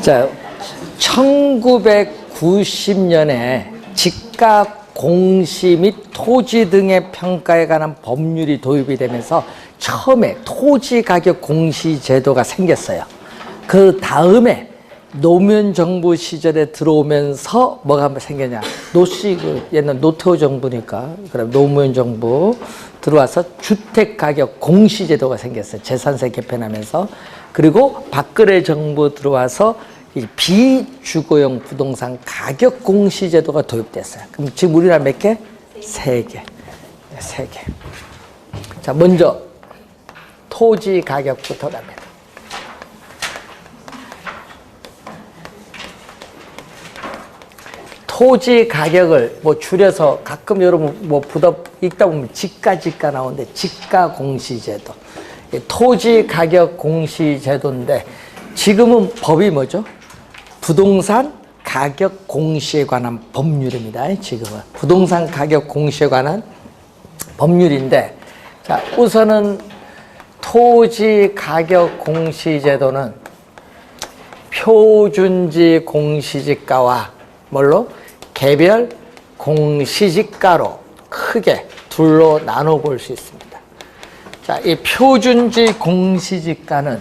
자, 1990년에 집값 공시 및 토지 등의 평가에 관한 법률이 도입이 되면서 처음에 토지 가격 공시 제도가 생겼어요. 그 다음에 노무현 정부 시절에 들어오면서 뭐가 생겼냐? 노씨, 옛날 노태우 정부니까, 그럼 노무현 정부 들어와서 주택 가격 공시 제도가 생겼어요. 재산세 개편하면서. 그리고 박근혜 정부 들어와서 이 비주거용 부동산 가격 공시 제도가 도입됐어요. 그럼 지금 우리나라 몇 개? 3개. 3개. 자, 먼저 토지 가격부터 갑니다. 토지 가격을 뭐 줄여서 가끔 여러분 뭐 읽다 보면 지가 나오는데 지가 공시 제도. 토지 가격 공시 제도인데 지금은 법이 뭐죠? 부동산 가격 공시에 관한 법률입니다. 지금은 부동산 가격 공시에 관한 법률인데, 자, 우선은 토지 가격 공시 제도는 표준지 공시지가와 뭘로? 개별 공시지가로 크게 둘로 나눠 볼 수 있습니다. 자, 이 표준지 공시지가는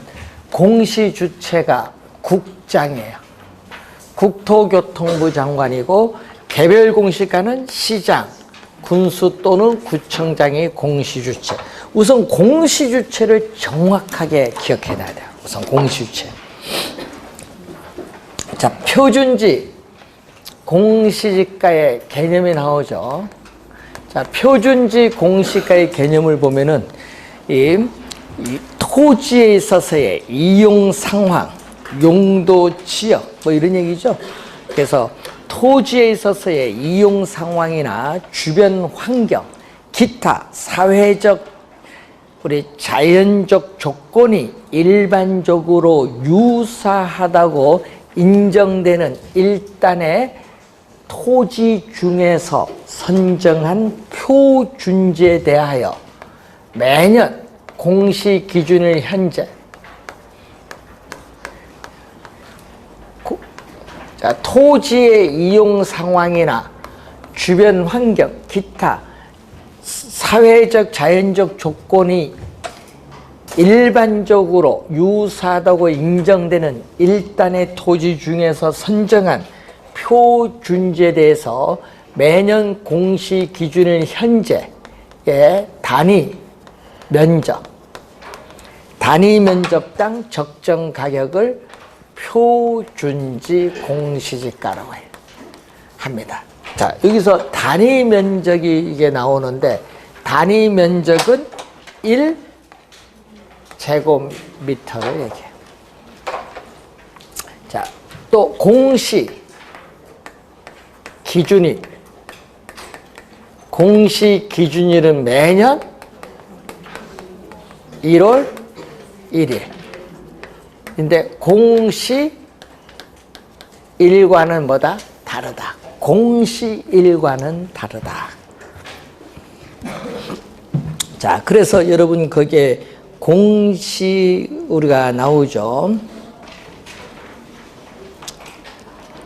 공시 주체가 국장이에요. 국토교통부 장관이고, 개별 공시가는 시장, 군수 또는 구청장이 공시 주체. 우선 공시 주체를 정확하게 기억해 놔야 돼요. 우선 공시 주체. 자, 표준지 공시지가의 개념이 나오죠. 자, 표준지 공시가의 개념을 보면은 이 토지에 있어서의 이용 상황, 용도 지역, 뭐 이런 얘기죠. 그래서 토지에 있어서의 이용 상황이나 주변 환경, 기타 사회적, 우리 자연적 조건이 일반적으로 유사하다고 인정되는 일단의 토지 중에서 선정한 표준지에 대하여 매년 공시 기준일 현재 자, 토지의 이용 상황이나 주변 환경, 기타 사회적 자연적 조건이 일반적으로 유사하다고 인정되는 일단의 토지 중에서 선정한 표준지에 대해서 매년 공시 기준일 현재의 단위 면적당 적정 가격을 표준지 공시지가라고 합니다. 자, 여기서 단위 면적이 이게 나오는데, 단위 면적은 1제곱미터를 얘기해요. 자, 또 공시 기준일은 매년 1월 1일. 근데 공시 일과는 뭐다? 다르다. 공시 일과는 다르다. 자, 그래서 여러분 거기에 공시 우리가 나오죠.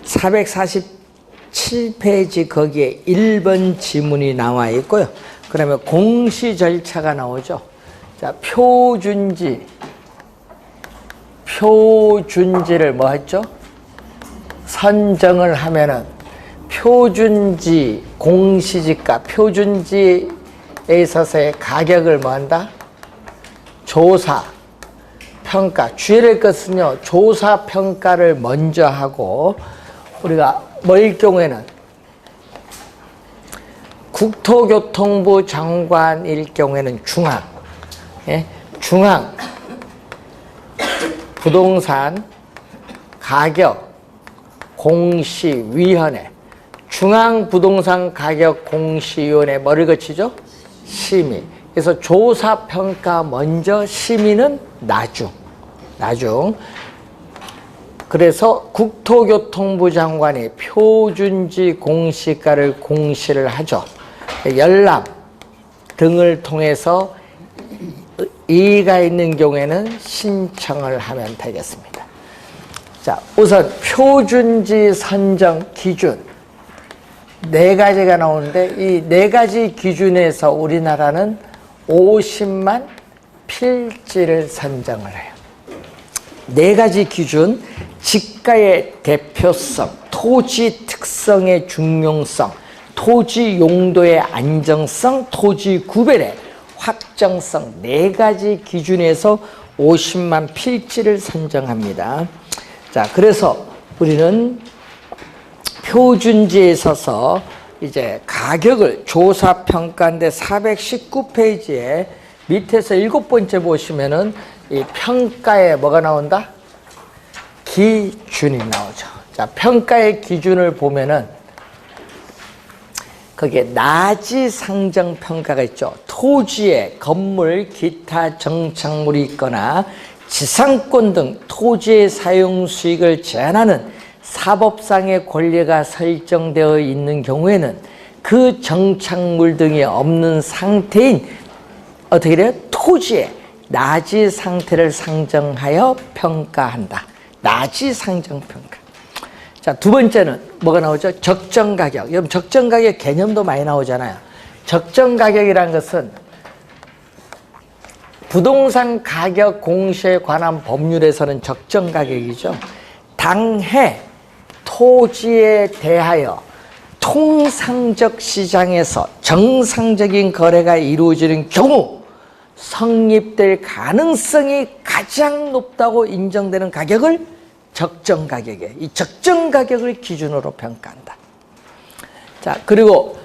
447페이지 거기에 1번 지문이 나와 있고요. 그러면 공시 절차가 나오죠. 자, 표준지를 뭐 했죠? 선정을 하면은 표준지 공시지가, 표준지에 있어서의 가격을 뭐 한다? 조사, 평가. 주의할 것은요, 조사, 평가를 먼저 하고, 우리가 뭐일 경우에는 국토교통부 장관일 경우에는 중앙, 예? 중앙 부동산 가격 공시위원회, 중앙부동산가격공시위원회 뭐를 거치죠? 심의. 그래서 조사평가 먼저, 심의는 나중. 그래서 국토교통부 장관이 표준지 공시가를 공시를 하죠. 열람 등을 통해서 이의가 있는 경우에는 신청을 하면 되겠습니다. 자, 우선 표준지 선정 기준 네 가지가 나오는데 이 네 가지 기준에서 우리나라는 50만 필지를 선정을 해요. 네 가지 기준, 지가의 대표성, 토지 특성의 중요성, 토지 용도의 안정성, 토지 구별의 확정성 네 가지 기준에서 50만 필지를 선정합니다. 자, 그래서 우리는 표준지에 있어서 이제 가격을 조사 평가인데 419페이지에 밑에서 7번째 보시면은 이 평가에 뭐가 나온다? 기준이 나오죠. 자, 평가의 기준을 보면은 거기에 나지 상정 평가가 있죠. 토지에 건물, 기타 정착물이 있거나 지상권 등 토지의 사용 수익을 제한하는 사법상의 권리가 설정되어 있는 경우에는 그 정착물 등이 없는 상태인 어떻게 돼요? 토지의 나지 상태를 상정하여 평가한다. 나지 상정 평가. 자, 두 번째는 뭐가 나오죠? 적정 가격. 여러분 적정 가격 개념도 많이 나오잖아요. 적정 가격이란 것은 부동산 가격 공시에 관한 법률에서는 적정 가격이죠. 당해 토지에 대하여 통상적 시장에서 정상적인 거래가 이루어지는 경우 성립될 가능성이 가장 높다고 인정되는 가격을 적정 가격이에요. 이 적정 가격을 기준으로 평가한다. 자, 그리고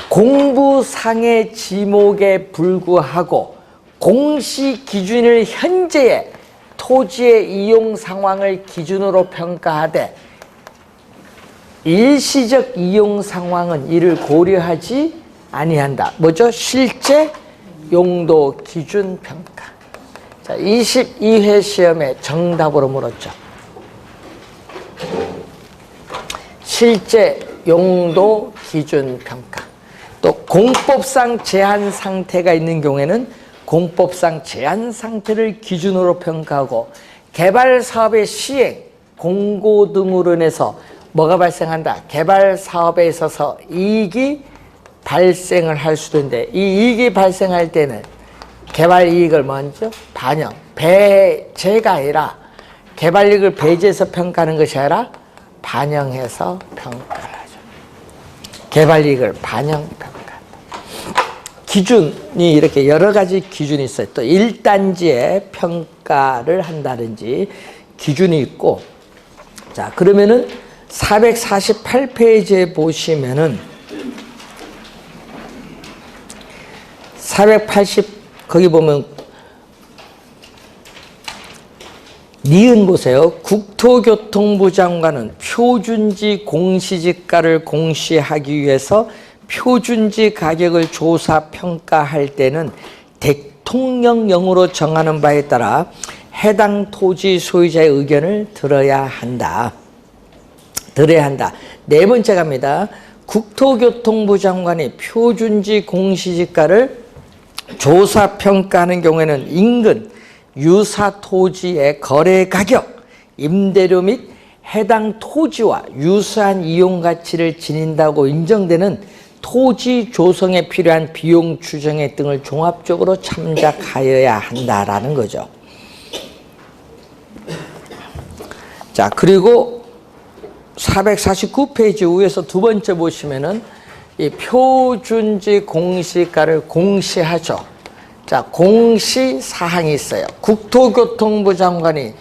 공부상의 지목에 불구하고 공시 기준을 현재의 토지의 이용 상황을 기준으로 평가하되 일시적 이용 상황은 이를 고려하지 아니한다. 뭐죠? 실제 용도 기준 평가. 자, 22회 시험에 정답으로 물었죠. 실제 용도 기준 평가. 또 공법상 제한 상태가 있는 경우에는 공법상 제한 상태를 기준으로 평가하고 개발 사업의 시행, 공고 등으로 인해서 뭐가 발생한다? 개발 사업에 있어서 이익이 발생을 할 수도 있는데 이 이익이 발생할 때는 개발 이익을 먼저 반영, 배제가 아니라 개발 이익을 배제해서 평가하는 것이 아니라 반영해서 평가를 하죠. 개발 이익을 반영 평가. 기준이 이렇게 여러 가지 기준이 있어요. 또 1단지에 평가를 한다든지 기준이 있고, 자, 그러면은 448페이지에 보시면은 480 거기 보면 니은 보세요. 국토교통부 장관은 표준지 공시지가를 공시하기 위해서 표준지 가격을 조사 평가할 때는 대통령령으로 정하는 바에 따라 해당 토지 소유자의 의견을 들어야 한다. 네 번째 갑니다. 국토교통부 장관이 표준지 공시지가를 조사 평가하는 경우에는 인근 유사 토지의 거래 가격, 임대료 및 해당 토지와 유사한 이용 가치를 지닌다고 인정되는 토지 조성에 필요한 비용 추정액 등을 종합적으로 참작하여야 한다라는 거죠. 자, 그리고 449페이지 위에서 두 번째 보시면은 이 표준지 공시가를 공시하죠. 자, 공시 사항이 있어요. 국토교통부 장관이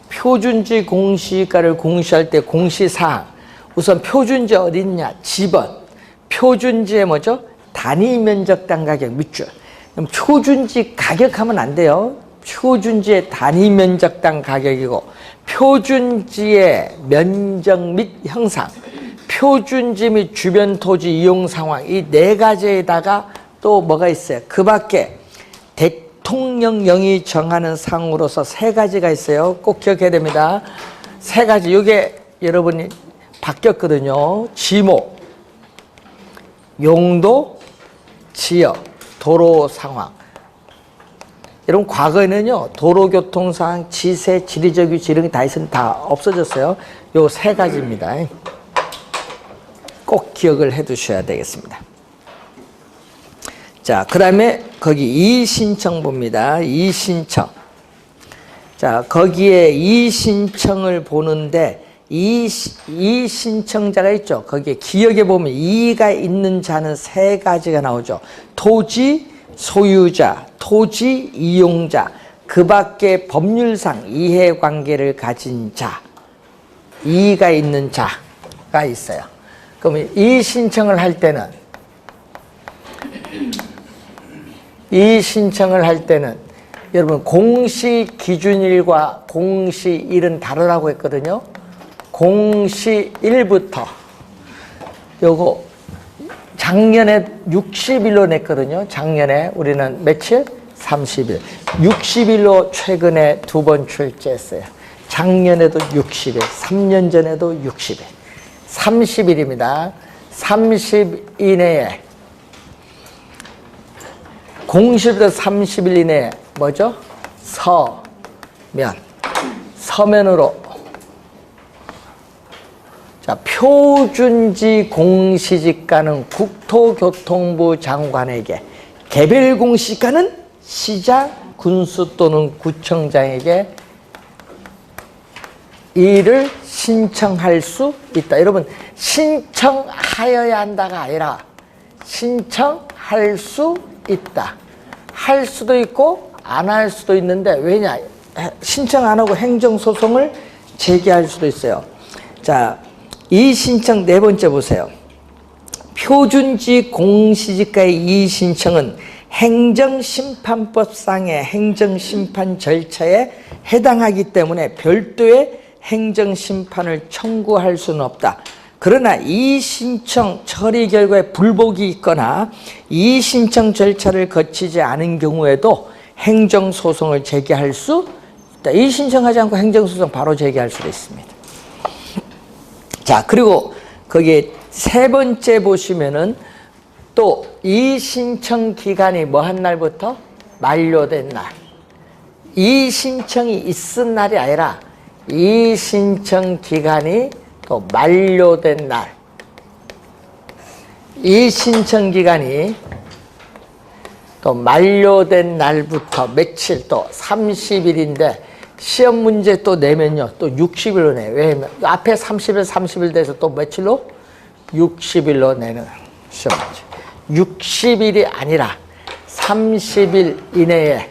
표준지 공시가를 공시할 때 공시 사항. 우선 표준지 어디 있냐? 지번. 표준지의 뭐죠? 단위 면적당 가격 밑줄. 그럼 표준지 가격하면 안 돼요. 표준지의 단위 면적당 가격이고 표준지의 면적 및 형상, 표준지 및 주변 토지 이용 상황 이 네 가지에다가 또 뭐가 있어요? 그 밖에 대통령령이 정하는 사항으로서 세 가지가 있어요. 꼭 기억해야 됩니다. 세 가지. 이게 여러분이 바뀌었거든요. 지목, 용도, 지역, 도로 상황. 여러분 과거에는요 도로교통상, 지세, 지리적 위치 이런 게 다 있으면 다 없어졌어요. 요 세 가지입니다. 꼭 기억을 해 두셔야 되겠습니다. 자, 그 다음에 거기 이신청 봅니다. 이신청. 자, 거기에 이신청을 보는데 이신청자가 있죠. 거기에 기억에 보면 이가 있는 자는 세 가지가 나오죠. 토지 소유자, 토지 이용자, 그 밖에 법률상 이해관계를 가진 자, 이가 있는 자가 있어요. 그러면 이 신청을 할 때는 여러분 공시기준일과 공시일은 다르다고 했거든요. 공시일부터 요거 작년에 60일로 냈거든요. 작년에 우리는 며칠? 30일. 60일로 최근에 2번 출제했어요. 작년에도 60일, 3년 전에도 60일. 30일입니다. 30일 이내에 공시부터 30일 이내에 뭐죠? 서면으로 자, 표준지 공시지가는 국토교통부 장관에게, 개별 공시지가는 시장, 군수 또는 구청장에게 이를 신청할 수 있다. 여러분, 신청하여야 한다가 아니라 신청할 수 있다. 할 수도 있고 안 할 수도 있는데, 왜냐? 신청 안 하고 행정소송을 제기할 수도 있어요. 자, 이 신청 네 번째 보세요. 표준지 공시지가의 이 신청은 행정심판법상의 행정심판 절차에 해당하기 때문에 별도의 행정심판을 청구할 수는 없다. 그러나 이 신청 처리 결과에 불복이 있거나 이 신청 절차를 거치지 않은 경우에도 행정소송을 제기할 수 있다. 이 신청하지 않고 행정소송 바로 제기할 수도 있습니다. 자, 그리고 거기에 세 번째 보시면은 또 이 신청 기간이 뭐 한 날부터? 만료된 날. 이 신청이 있은 날이 아니라 이 신청 기간이 또 만료된 날. 이 신청 기간이 또 만료된 날부터 며칠, 또 30일인데 시험 문제 또 내면요 또 60일로 내요. 왜냐면 앞에 30일 돼서 또 며칠로? 60일로 내는 시험 문제. 60일이 아니라 30일 이내에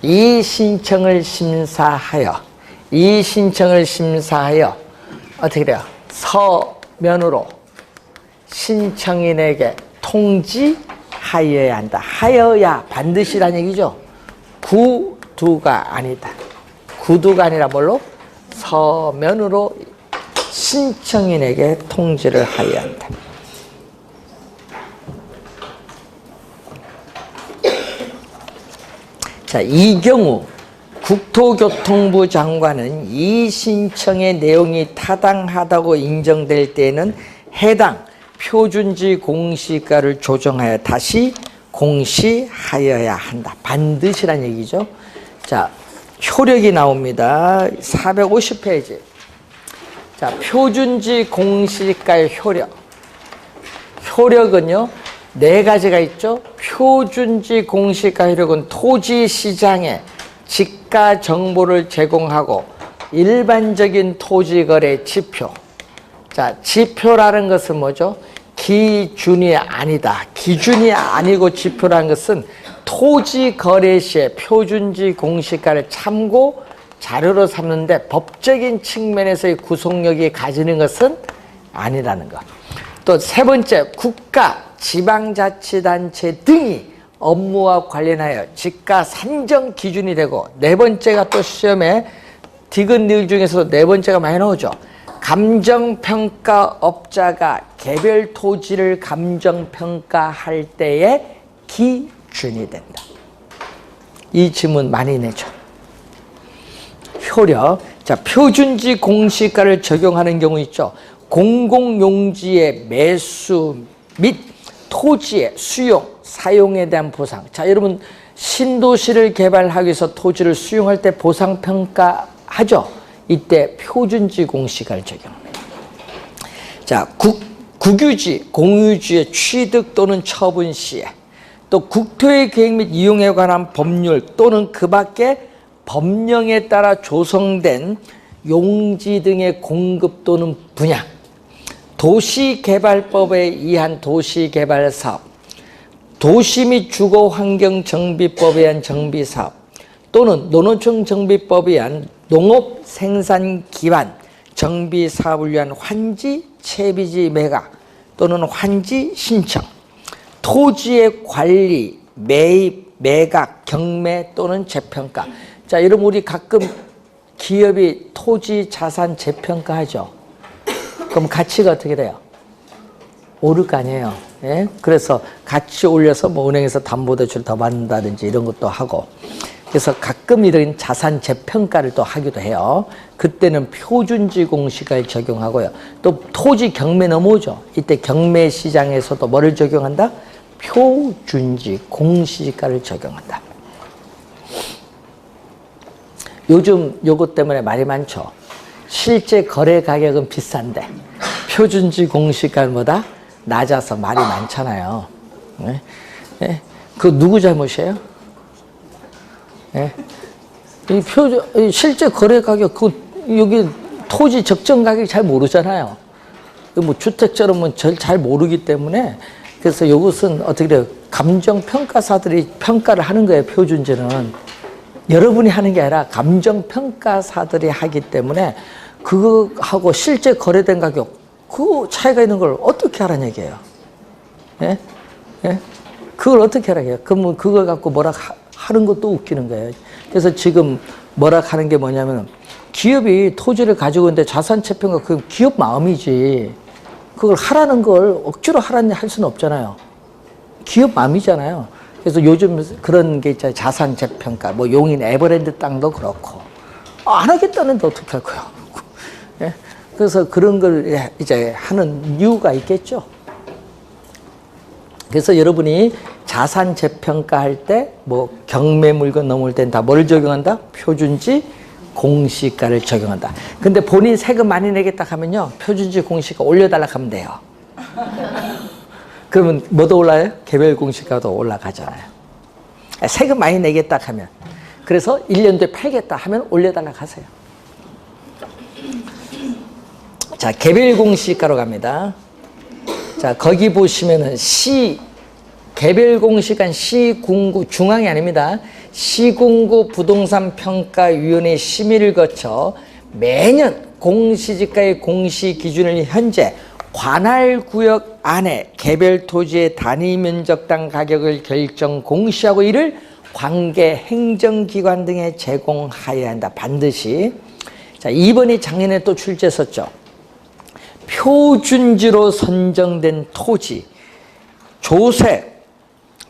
이 신청을 심사하여 어떻게 돼요? 서면으로 신청인에게 통지하여야 한다. 하여야 반드시란 얘기죠. 구두가 아니다. 구두가 아니라 뭘로? 서면으로 신청인에게 통지를 하여야 한다. 자, 이 경우 국토교통부 장관은 이 신청의 내용이 타당하다고 인정될 때에는 해당 표준지 공시가를 조정하여 다시 공시하여야 한다. 반드시란 얘기죠. 자, 효력이 나옵니다. 450페이지. 자, 표준지 공시가의 효력. 효력은요, 네 가지가 있죠. 표준지 공시가 효력은 토지 시장에 지가 정보를 제공하고 일반적인 토지 거래 지표. 자, 지표라는 것은 뭐죠? 기준이 아니다. 기준이 아니고 지표라는 것은 토지 거래 시에 표준지 공시가를 참고 자료로 삼는데 법적인 측면에서의 구속력이 가지는 것은 아니라는 것. 또 세 번째, 국가, 지방자치단체 등이 업무와 관련하여 지가 산정 기준이 되고, 네 번째가 또 시험에 디귿 중에서도 네 번째가 많이 나오죠. 감정평가업자가 개별 토지를 감정평가할 때의 기준이 된다. 이 질문 많이 내죠. 효력. 자, 표준지 공시가를 적용하는 경우 있죠. 공공용지의 매수 및 토지의 수용, 사용에 대한 보상. 자, 여러분 신도시를 개발하기 위해서 토지를 수용할 때 보상평가하죠. 이때 표준지 공시가를 적용합니다. 자, 국유지, 공유지의 취득 또는 처분 시에 또 국토의 계획 및 이용에 관한 법률 또는 그 밖에 법령에 따라 조성된 용지 등의 공급 또는 분양, 도시개발법에 의한 도시개발사업, 도시 및 주거환경정비법에 의한 정비사업 또는 농어촌 정비법에 의한 농업생산기반 정비사업을 위한 환지, 채비지 매각 또는 환지 신청, 토지의 관리, 매입, 매각, 경매 또는 재평가. 자, 여러분 우리 가끔 기업이 토지 자산 재평가하죠. 그럼 가치가 어떻게 돼요? 오를 거 아니에요. 예? 그래서 가치 올려서 뭐 은행에서 담보대출 더 받는다든지 이런 것도 하고, 그래서 가끔 이런 자산 재평가를 또 하기도 해요. 그때는 표준지 공시가를 적용하고요. 또 토지 경매 넘어오죠. 이때 경매 시장에서도 뭐를 적용한다? 표준지 공시가를 적용한다. 요즘 요것 때문에 말이 많죠. 실제 거래 가격은 비싼데 표준지 공시가보다 낮아서 말이 많잖아요. 네? 네? 그 누구 잘못이에요? 네? 이 실제 거래 가격, 여기 토지 적정 가격이 잘 모르잖아요. 뭐 주택처럼 잘 모르기 때문에, 그래서 이것은 어떻게 돼요? 감정평가사들이 평가를 하는 거예요, 표준지는. 여러분이 하는 게 아니라 감정평가사들이 하기 때문에 그거하고 실제 거래된 가격, 그 차이가 있는 걸 어떻게 하라는 얘기예요? 예? 예? 그걸 어떻게 하라는 얘기예요? 그러면 그걸 갖고 뭐라 하는 것도 웃기는 거예요. 그래서 지금 뭐라 하는 게 뭐냐면, 기업이 토지를 가지고 있는데 자산채평가, 그 기업 마음이지. 그걸 하라는 걸 억지로 하라는 할 수는 없잖아요. 기업 마음이잖아요. 그래서 요즘 그런 게 있잖아요. 자산재평가, 뭐 용인 에버랜드 땅도 그렇고. 안 하겠다는데 어떻게 할 거야? 예? 그래서 그런 걸 이제 하는 이유가 있겠죠. 그래서 여러분이 자산 재평가할 때 뭐 경매 물건 넘을 땐 다 뭘 적용한다? 표준지 공시가를 적용한다. 근데 본인 세금 많이 내겠다 하면요, 표준지 공시가 올려달라 하면 돼요. 그러면 뭐도 올라요? 개별 공시가도 올라가잖아요. 세금 많이 내겠다 하면. 그래서 1년 뒤에 팔겠다 하면 올려달라 하세요. 자, 개별 공시가로 갑니다. 자, 거기 보시면은 개별 공시가 시군구, 중앙이 아닙니다. 시군구 부동산평가위원회 심의를 거쳐 매년 공시지가의 공시 기준을 현재 관할구역 안에 개별 토지의 단위 면적당 가격을 결정 공시하고 이를 관계 행정기관 등에 제공하여야 한다. 반드시. 자, 2번이 작년에 또 출제했었죠. 표준지로 선정된 토지, 조세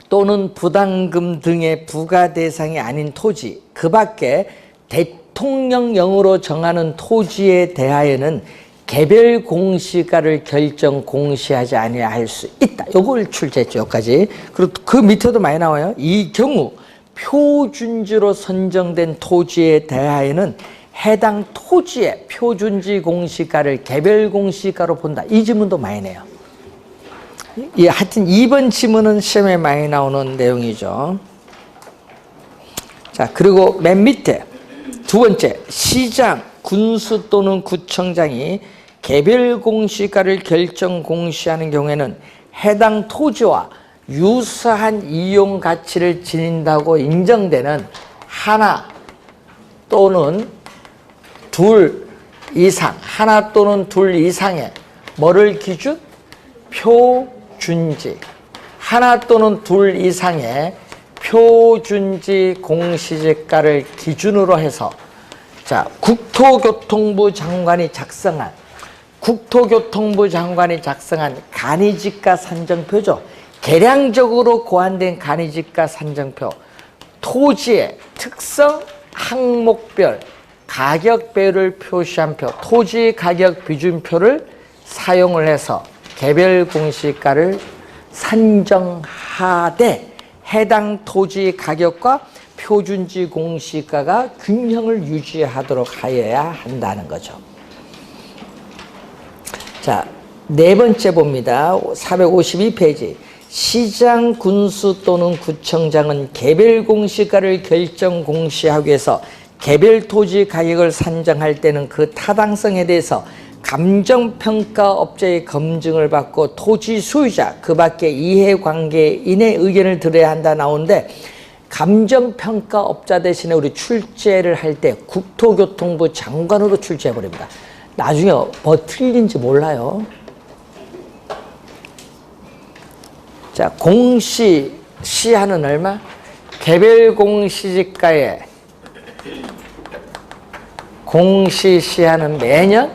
또는 부담금 등의 부과 대상이 아닌 토지, 그 밖에 대통령령으로 정하는 토지에 대하여는 개별 공시가를 결정 공시하지 아니할 수 있다. 요걸 출제했죠, 여기까지. 그리고 그 밑에도 많이 나와요. 이 경우 표준지로 선정된 토지에 대하여는 해당 토지의 표준지 공시가를 개별 공시가로 본다. 이 지문도 많이 내요. 예, 하여튼 2번 지문은 시험에 많이 나오는 내용이죠. 자, 그리고 맨 밑에 두 번째, 시장, 군수 또는 구청장이 개별 공시가를 결정 공시하는 경우에는 해당 토지와 유사한 이용 가치를 지닌다고 인정되는 하나 또는 둘 이상, 하나 또는 둘 이상의 뭐를 기준? 표준지. 하나 또는 둘 이상의 표준지 공시지가를 기준으로 해서, 자, 국토교통부 장관이 작성한 간이지가 산정표죠. 계량적으로 고안된 간이지가 산정표, 토지의 특성, 항목별, 가격배를 표시한 표, 토지 가격 비준표를 사용을 해서 개별 공시가를 산정하되 해당 토지 가격과 표준지 공시가가 균형을 유지하도록 하여야 한다는 거죠. 자, 네 번째 봅니다. 452페이지. 시장, 군수 또는 구청장은 개별 공시가를 결정 공시하기 위해서 개별 토지 가격을 산정할 때는 그 타당성에 대해서 감정평가업자의 검증을 받고 토지 소유자, 그 밖에 이해관계인의 의견을 들어야 한다 나오는데, 감정평가업자 대신에 우리 출제를 할 때 국토교통부 장관으로 출제해버립니다. 나중에 뭐 틀린지 몰라요. 자, 공시, 시하는 얼마? 개별 공시지가에 공시 시하는 매년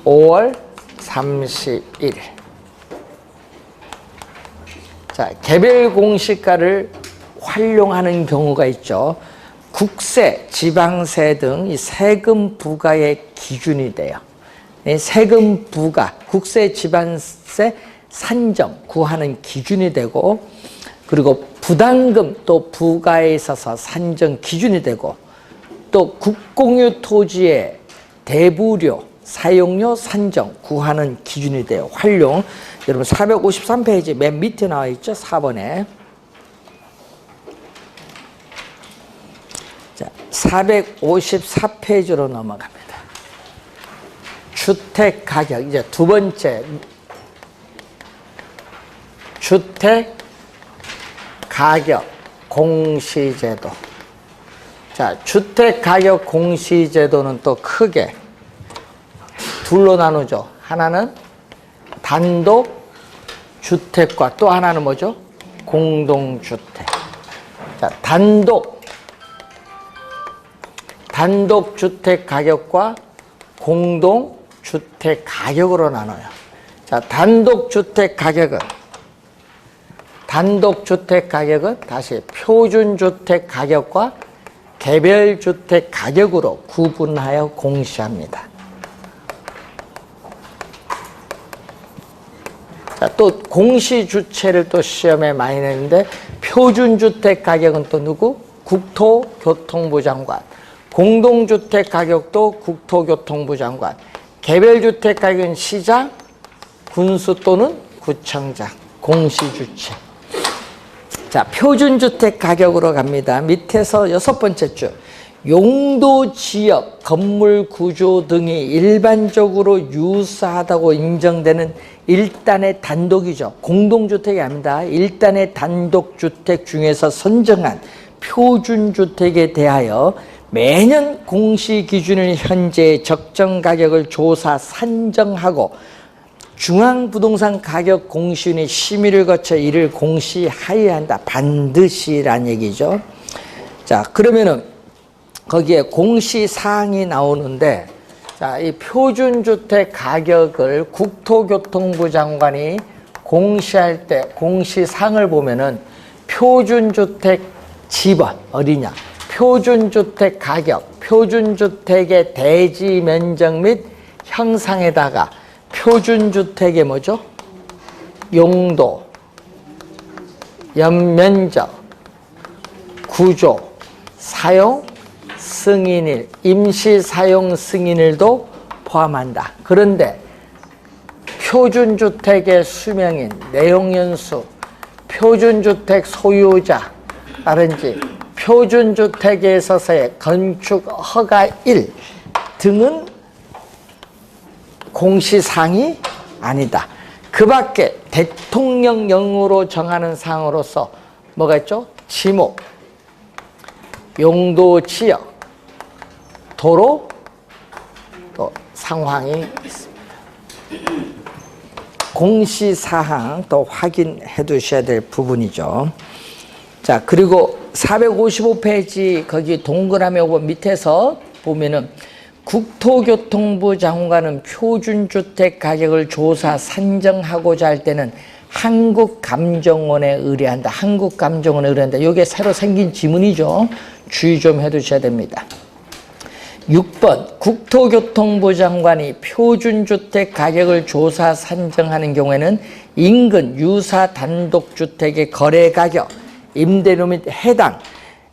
5월 31일. 자, 개별 공시가를 활용하는 경우가 있죠. 국세, 지방세 등 이 세금 부과의 기준이 돼요. 이 세금 부과, 국세, 지방세 산정, 구하는 기준이 되고, 그리고 부담금 또 부과에 있어서 산정 기준이 되고, 또 국공유 토지의 대부료, 사용료 산정, 구하는 기준이 돼요. 활용. 여러분 453페이지 맨 밑에 나와 있죠. 4번에. 자, 454페이지로 넘어갑니다. 주택 가격, 이제 두 번째. 주택 가격 공시제도. 자, 주택 가격 공시제도는 또 크게 둘로 나누죠. 하나는 단독 주택과 또 하나는 뭐죠? 공동주택. 자, 단독 주택 가격과 공동 주택 가격으로 나눠요. 자, 단독 주택 가격은 다시 표준 주택 가격과 개별 주택 가격으로 구분하여 공시합니다. 자, 또 공시 주체를 또 시험에 많이 내는데, 표준 주택 가격은 또 누구? 국토교통부 장관. 공동주택 가격도 국토교통부 장관. 개별 주택 가격은 시장, 군수 또는 구청장. 공시 주체. 자, 표준주택 가격으로 갑니다. 밑에서 여섯 번째 줄. 용도, 지역, 건물 구조 등이 일반적으로 유사하다고 인정되는 일단의 단독이죠. 공동주택이 아닙니다. 일단의 단독주택 중에서 선정한 표준주택에 대하여 매년 공시기준일 현재의 적정가격을 조사 산정하고 중앙부동산 가격 공시원이 심의를 거쳐 이를 공시하여야 한다. 반드시란 얘기죠. 자, 그러면은 거기에 공시사항이 나오는데, 자, 이 표준주택 가격을 국토교통부 장관이 공시할 때 공시사항을 보면은 표준주택 지번 어디냐? 표준주택 가격, 표준주택의 대지 면적 및 형상에다가 표준주택의 뭐죠? 용도, 연면적, 구조, 사용 승인일, 임시 사용 승인일도 포함한다. 그런데 표준주택의 수명인, 내용연수, 표준주택 소유자라든지 표준주택에 있어서의 건축 허가일 등은 공시사항이 아니다. 그 밖에 대통령령으로 정하는 사항으로서 뭐가 있죠? 지목, 용도 지역, 도로, 또 상황이 있습니다. 공시사항 또 확인해 두셔야 될 부분이죠. 자, 그리고 455페이지 거기 동그라미 오고 밑에서 보면은 국토교통부 장관은 표준주택 가격을 조사 산정하고자 할 때는 한국감정원에 의뢰한다. 한국감정원에 의뢰한다. 이게 새로 생긴 지문이죠. 주의 좀 해두셔야 됩니다. 6번 국토교통부 장관이 표준주택 가격을 조사 산정하는 경우에는 인근 유사 단독주택의 거래가격, 임대료 및 해당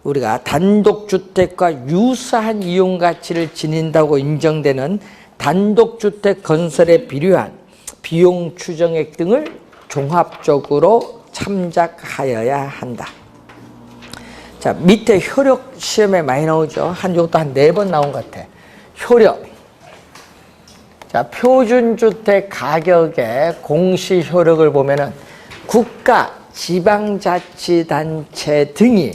우리가 단독주택과 유사한 이용가치를 지닌다고 인정되는 단독주택 건설에 필요한 비용 추정액 등을 종합적으로 참작하여야 한다. 자, 밑에 효력 시험에 많이 나오죠. 이것도 한 4번 나온 것 같아. 효력. 자, 표준주택 가격의 공시 효력을 보면은 국가, 지방자치단체 등이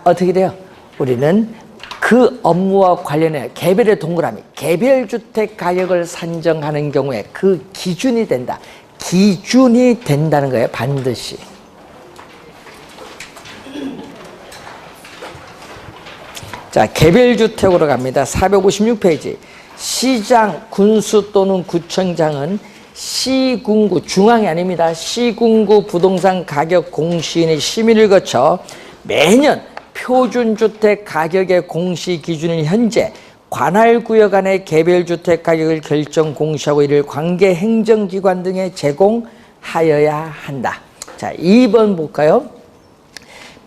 어떻게 돼요? 우리는 그 업무와 관련해 개별의 동그라미, 개별주택 가격을 산정하는 경우에 그 기준이 된다. 기준이 된다는 거예요, 반드시. 자, 개별주택으로 갑니다. 456페이지. 시장, 군수 또는 구청장은 시군구, 중앙이 아닙니다. 시군구 부동산 가격 공시인의 심의를 거쳐 매년 표준주택 가격의 공시 기준은 현재 관할구역 안의 개별주택 가격을 결정 공시하고 이를 관계 행정기관 등에 제공하여야 한다. 자, 2번 볼까요?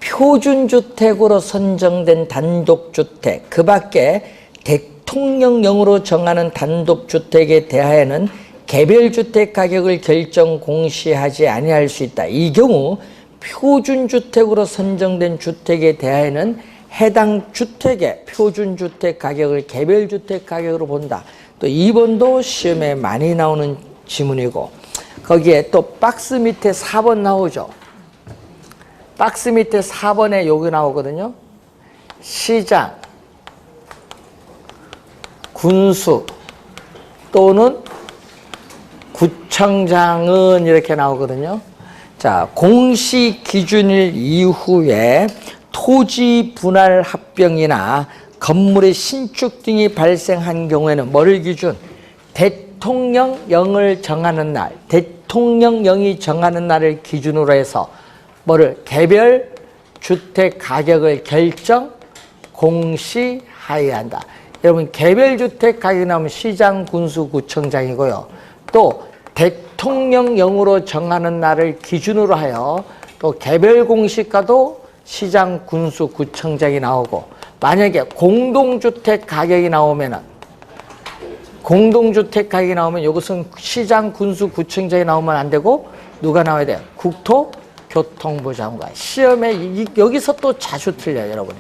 표준주택으로 선정된 단독주택, 그 밖에 대통령령으로 정하는 단독주택에 대하여는 개별주택 가격을 결정 공시하지 아니할 수 있다. 이 경우 표준주택으로 선정된 주택에 대하여는 해당 주택의 표준주택 가격을 개별주택 가격으로 본다. 또 2번도 시험에 많이 나오는 지문이고, 거기에 또 박스 밑에 4번 나오죠. 박스 밑에 4번에 여기 나오거든요. 시장, 군수 또는 구청장은 이렇게 나오거든요. 자, 공시 기준일 이후에 토지 분할 합병이나 건물의 신축 등이 발생한 경우에는 뭐를 기준? 대통령령을 정하는 날, 대통령령이 정하는 날을 기준으로 해서 뭐를? 개별 주택 가격을 결정 공시하여야 한다. 여러분, 개별 주택 가격이 나오면 시장, 군수, 구청장이고요. 또 대통령령으로 정하는 날을 기준으로 하여 또 개별 공시가도 시장, 군수, 구청장이 나오고, 만약에 공동주택 가격이 나오면은 이것은 시장, 군수, 구청장이 나오면 안 되고 누가 나와야 돼요? 국토교통부 장관. 시험에 여기서 또 자주 틀려요, 여러분이.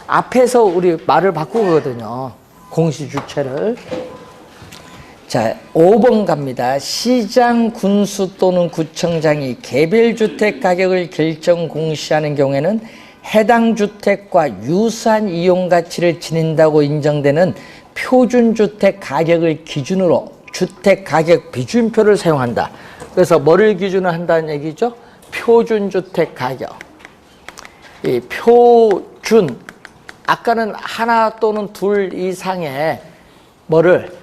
앞에서 우리 말을 바꾸거든요. 공시 주체를. 자, 5번 갑니다. 시장, 군수 또는 구청장이 개별주택 가격을 결정 공시하는 경우에는 해당 주택과 유사한 이용가치를 지닌다고 인정되는 표준주택 가격을 기준으로 주택가격 비준표를 사용한다. 그래서 뭐를 기준으로 한다는 얘기죠? 표준주택 가격. 이 표준, 아까는 하나 또는 둘 이상의 뭐를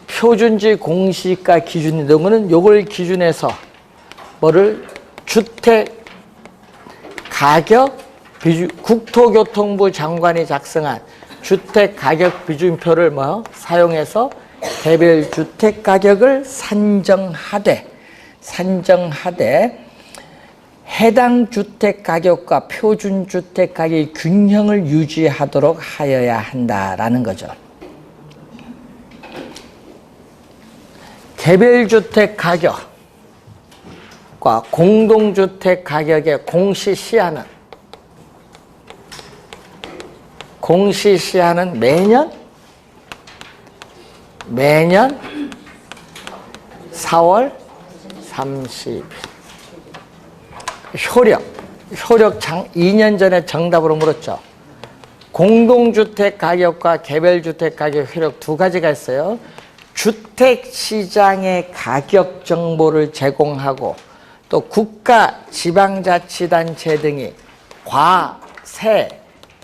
표준지 공시가 기준이 된 거는 요걸 기준해서 뭐를 주택 가격 비준, 국토교통부 장관이 작성한 주택 가격 비준표를 사용해서 개별 주택 가격을 산정하되 해당 주택 가격과 표준 주택 가격의 균형을 유지하도록 하여야 한다라는 거죠. 개별주택 가격과 공동주택 가격의 공시 시한은 매년 4월 30일. 효력 2년 전에 정답으로 물었죠. 공동주택 가격과 개별주택 가격 효력 두 가지가 있어요. 주택시장의 가격 정보를 제공하고 또 국가, 지방자치단체 등이 과세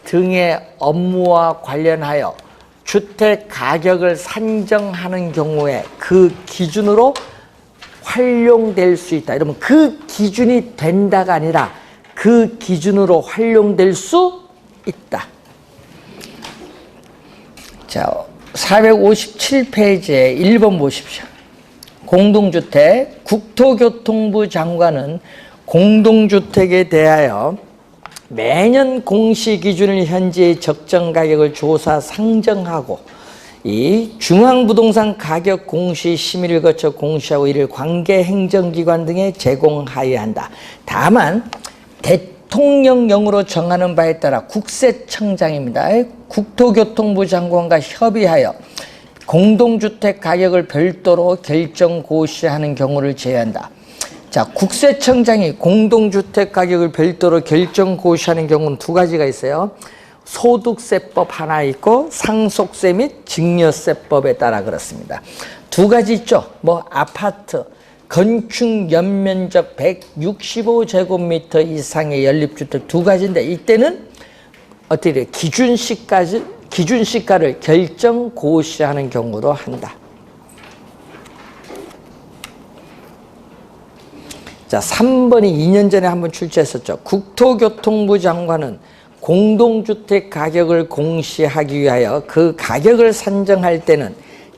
등의 업무와 관련하여 주택 가격을 산정하는 경우에 그 기준으로 활용될 수 있다. 이러면 그 기준이 된다가 아니라 그 기준으로 활용될 수 있다. 자, 457페이지에 1번 보십시오. 공동주택, 국토교통부 장관은 공동주택에 대하여 매년 공시기준일 현재의 적정가격을 조사 상정하고 이 중앙부동산 가격 공시 심의를 거쳐 공시하고 이를 관계행정기관 등에 제공하여야 한다. 다만 대통령령으로 정하는 바에 따라 국세청장입니다. 국토교통부 장관과 협의하여 공동주택 가격을 별도로 결정 고시하는 경우를 제외한다. 자, 국세청장이 공동주택 가격을 별도로 결정 고시하는 경우는 두 가지가 있어요. 소득세법 하나 있고 상속세 및 증여세법에 따라 그렇습니다. 두 가지 있죠. 뭐 아파트 건축 연면적 165제곱미터 이상의 연립주택 두 가지인데 이때는 어떻게 돼요? 기준시가를 결정 고시하는 경우도 한다. 자, 3번이 2년 전에 한번 출제했었죠. 국토교통부 장관은 공동주택 가격을 공시하기 위하여 그 가격을 산정할 때는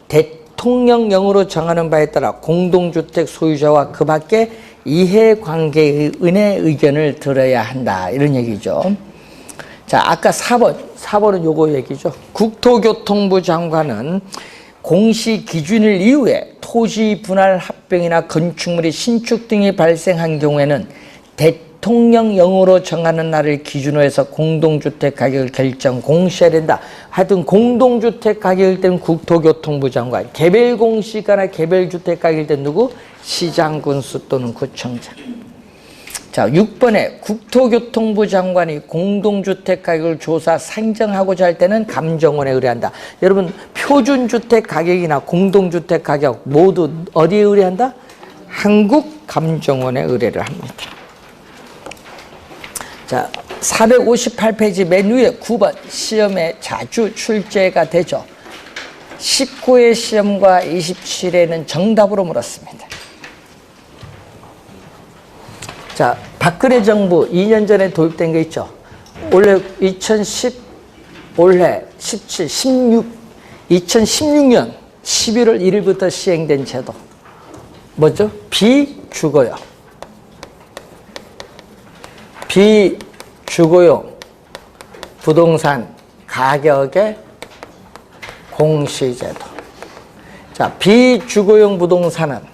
대통령령으로 정하는 바에 따라 공동주택 소유자와 그 밖에 이해관계인의 의견을 들어야 한다. 이런 얘기죠. 자, 아까 4번은 요거 얘기죠. 국토교통부 장관은 공시 기준일 이후에 토지 분할 합병이나 건축물의 신축 등이 발생한 경우에는 대통령령으로 정하는 날을 기준으로 해서 공동주택 가격을 결정 공시해야 된다. 하여튼 공동주택 가격일 때는 국토교통부 장관, 개별 공시가나 개별 주택 가격일 때는 누구? 시장, 군수 또는 구청장. 자, 6번에 국토교통부 장관이 공동주택 가격을 조사 상정하고자 할 때는 감정원에 의뢰한다. 여러분, 표준주택 가격이나 공동주택 가격 모두 어디에 의뢰한다? 한국감정원에 의뢰를 합니다. 자, 458페이지 맨 위에 9번 시험에 자주 출제가 되죠. 19회 시험과 27회는 정답으로 물었습니다. 자, 박근혜 정부 2년 전에 도입된 게 있죠. 올해 2016년 11월 1일부터 시행된 제도. 뭐죠? 비주거용. 비주거용 부동산 가격의 공시제도. 자, 비주거용 부동산은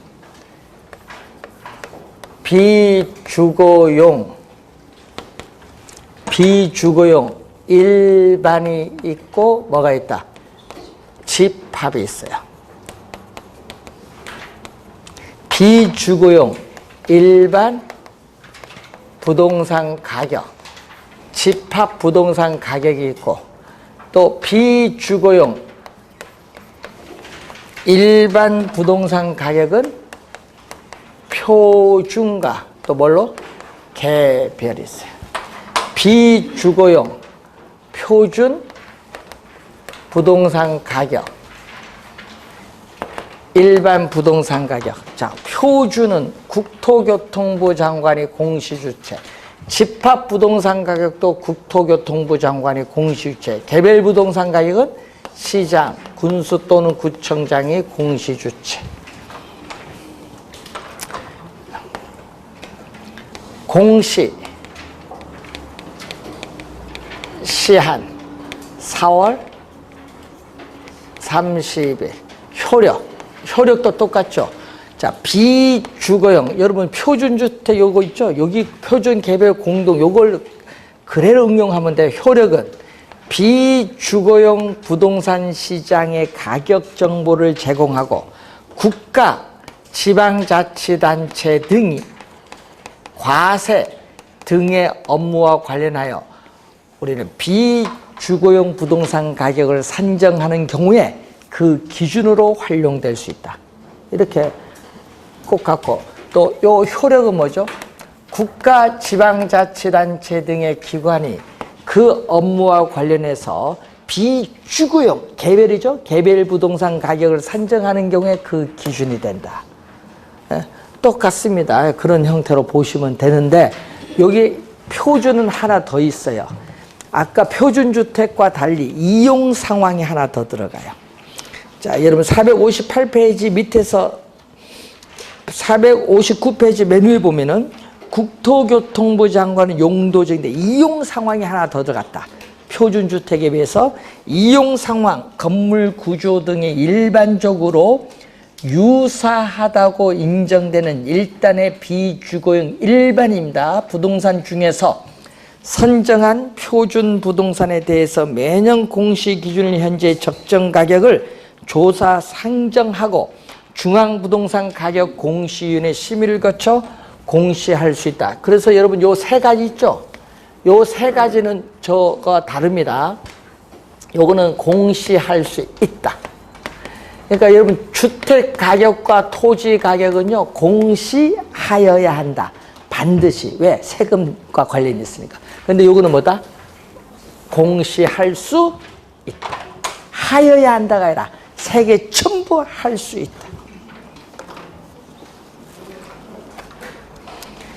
비주거용 일반이 있고 뭐가 있다? 집합이 있어요. 비주거용 일반 부동산 가격, 집합 부동산 가격이 있고 또 비주거용 일반 부동산 가격은 표준가 또 뭘로? 개별이 있어요. 비주거용 표준 부동산 가격, 일반 부동산 가격. 자, 표준은 국토교통부 장관이 공시주체, 집합 부동산 가격도 국토교통부 장관이 공시주체, 개별 부동산 가격은 시장, 군수 또는 구청장이 공시주체. 공시 시한 4월 30일. 효력도 똑같죠. 자, 비주거용 여러분 표준주택 요거 있죠. 여기 표준 개별 공동 요걸 그대로 응용하면 돼요. 효력은 비주거용 부동산 시장의 가격 정보를 제공하고 국가 지방자치단체 등이 과세 등의 업무와 관련하여 우리는 비주거용 부동산 가격을 산정하는 경우에 그 기준으로 활용될 수 있다. 이렇게 꼭 갖고 또 요 효력은 뭐죠? 국가 지방자치단체 등의 기관이 그 업무와 관련해서 비주거용 개별이죠. 개별 부동산 가격을 산정하는 경우에 그 기준이 된다. 똑같습니다. 그런 형태로 보시면 되는데 여기 표준은 하나 더 있어요. 아까 표준주택과 달리 이용 상황이 하나 더 들어가요. 자, 여러분 458페이지 밑에서 459페이지 맨 위에 보면은 국토교통부 장관은 용도적인데 이용 상황이 하나 더 들어갔다. 표준주택에 비해서 이용 상황, 건물 구조 등이 일반적으로 유사하다고 인정되는 일단의 비주거용 일반입니다. 부동산 중에서 선정한 표준 부동산에 대해서 매년 공시 기준일 현재 적정 가격을 조사 상정하고 중앙부동산 가격 공시위원회 심의를 거쳐 공시할 수 있다. 그래서 여러분 요 세 가지 있죠? 요 세 가지는 저거 다릅니다. 요거는 공시할 수 있다. 그러니까 여러분 주택 가격과 토지 가격은요 공시하여야 한다. 반드시. 왜? 세금과 관련이 있으니까. 근데 요거는 뭐다? 공시할 수 있다. 하여야 한다가 아니라 세 개 전부 할 수 있다.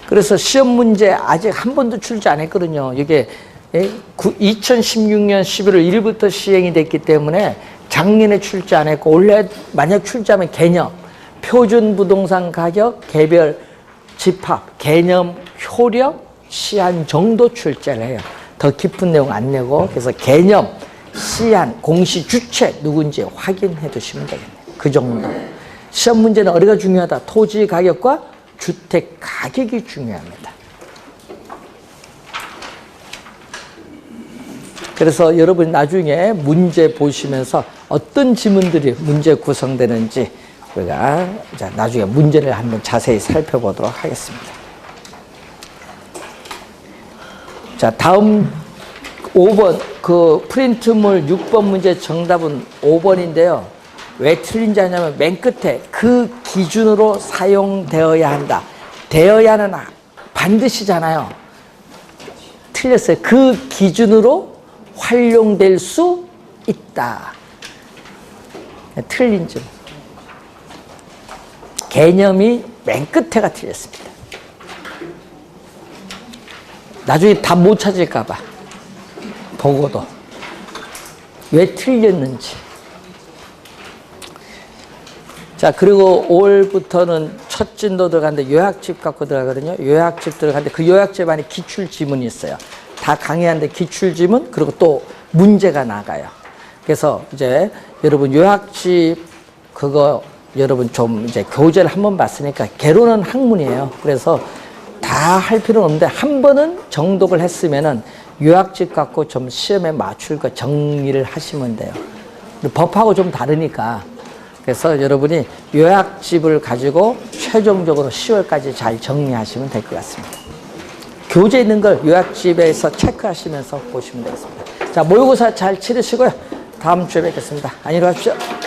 그래서 시험 문제 아직 한 번도 출제 안 했거든요. 이게 2016년 11월 1일부터 시행이 됐기 때문에 작년에 출제 안 했고 올해 만약 출제하면 개념, 표준 부동산 가격, 개별 집합, 개념, 효력, 시한 정도 출제를 해요. 더 깊은 내용 안 내고 그래서 개념, 시한, 공시 주체 누군지 확인해 두시면 되겠네요. 그 정도. 시험 문제는 어디가 중요하다? 토지 가격과 주택 가격이 중요합니다. 그래서 여러분 나중에 문제 보시면서 어떤 지문들이 문제 구성되는지 우리가 나중에 문제를 한번 자세히 살펴보도록 하겠습니다. 자, 다음 5번 그 프린트물 6번 문제 정답은 5번인데요. 왜 틀린지 아냐면 맨 끝에 그 기준으로 사용되어야 한다. 되어야는 반드시잖아요. 틀렸어요. 그 기준으로 활용될 수 있다. 틀린 점. 개념이 맨 끝에가 틀렸습니다. 나중에 답 못 찾을까 봐. 보고도. 왜 틀렸는지. 자, 그리고 5월부터는 첫 진도 들어가는데 요약집 갖고 들어가거든요. 요약집 들어가는데 그 요약집 안에 기출지문이 있어요. 다 강의하는데 기출지문, 그리고 또 문제가 나가요. 그래서 이제 여러분 요약집 그거 여러분 좀 이제 교재를 한번 봤으니까 개론은 학문이에요. 그래서 다 할 필요는 없는데 한 번은 정독을 했으면은 요약집 갖고 좀 시험에 맞출 거 정리를 하시면 돼요. 법하고 좀 다르니까. 그래서 여러분이 요약집을 가지고 최종적으로 10월까지 잘 정리하시면 될 것 같습니다. 교재에 있는 걸 요약집에서 체크하시면서 보시면 되겠습니다. 자, 모의고사 잘 치르시고요. 다음 주에 뵙겠습니다. 안녕히 가십시오.